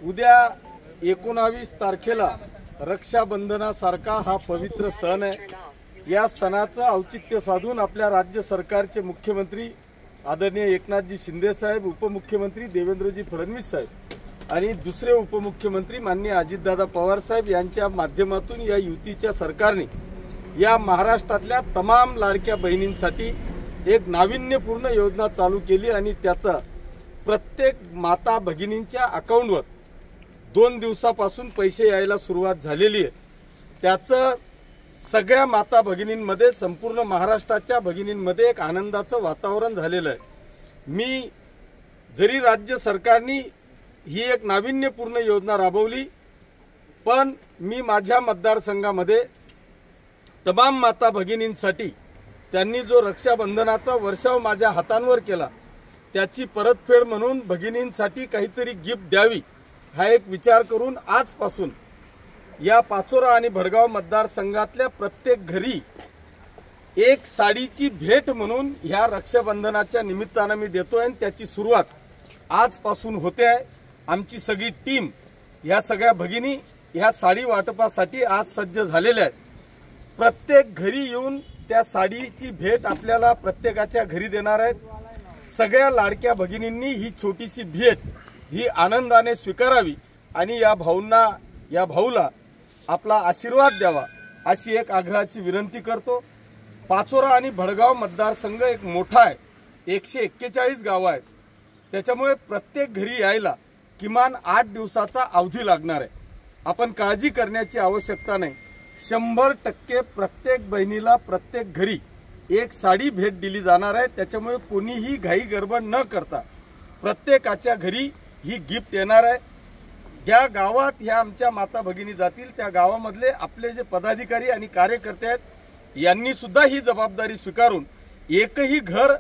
उद्या 19 तारखेला रक्षाबंधनासारखा हा पवित्र सण आहे। या सणाचं औचित्य साधून आपल्या राज्य सरकारचे मुख्यमंत्री आदरणीय एकनाथजी शिंदे साहेब, उपमुख्यमंत्री देवेंद्रजी फडणवीस साहेब आणि दुसरे उपमुख्यमंत्री माननीय अजितदादा पवार साहेब यांच्या माध्यमातून या युतीच्या सरकारने या महाराष्ट्रातल्या तमाम लाडक्या बहिणींसाठी एक नाविन्यपूर्ण योजना चालू केली आणि त्याचा प्रत्येक माता भगिनींच्या अकाउंटवर 2 दिवसापासून पैसे यायला सुरुवात झालेली आहे। त्याचं सगळ्या माता भगिनींमध्ये, संपूर्ण महाराष्ट्राच्या भगिनींमध्ये एक आनंदाचं वातावरण झालेलं आहे। मी जरी राज्य सरकारने ही एक नाविन्यपूर्ण योजना राबवली, पण मी माझ्या मतदारसंघामध्ये तमाम माता भगिनींसाठी त्यांनी जो रक्षाबंधनाचा वर्षाव माझ्या हातांवर केला त्याची परतफेड म्हणून भगिनींसाठी काहीतरी गिफ्ट द्यावी हा एक विचार करून आजपासून या पाचोरा आणि भडगाव मतदारसंघातल्या प्रत्येक घरी एक साडीची भेट म्हणून ह्या रक्षाबंधनाच्या निमित्ताने मी देतोय आणि त्याची सुरुवात आजपासून होते आहे। आमची सगळी टीम या सगळ्या भगिनी ह्या साडी वाटपासाठी आज सज्ज झालेल्या आहेत। प्रत्येक घरी येऊन त्या साडीची भेट आपल्याला प्रत्येकाच्या घरी देणार आहेत। सगळ्या लाडक्या भगिनींनी ही छोटीशी भेट ही आनंदाने स्वीकारावी आणि या भाऊला आपला आशीर्वाद द्यावा अशी एक आग्रहाची विनंती करतो। पाचोरा आणि भडगाव मतदारसंघ एक मोठा आहे, 141 गावं आहेत, त्याच्यामुळे प्रत्येक घरी यायला किमान 8 दिवसाचा अवधी लागणार आहे। आपण काळजी करण्याची आवश्यकता नाही। 100% प्रत्येक बहिणीला प्रत्येक घरी एक साडी भेट दिली जाणार आहे। त्याच्यामुळे कोणीही घाई गडबड न करता प्रत्येकाच्या घरी ही गिफ्ट येणार आहे। ज्या गावात ह्या आमच्या माता भगिनी जातील त्या गावामधले आपले जे पदाधिकारी आणि कार्यकर्ते आहेत यांनी सुद्धा ही जबाबदारी स्वीकारून एकही घर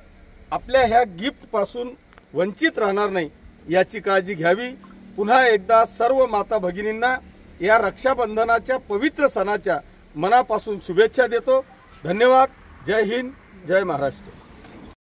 आपल्या ह्या गिफ्ट पासून वंचित राहणार नाही याची काळजी घ्यावी। पुन्हा एकदा सर्व माता भगिनींना या रक्षाबंधनाच्या पवित्र सणाच्या मनापासून शुभेच्छा देतो। धन्यवाद। जय हिंद, जय महाराष्ट्र।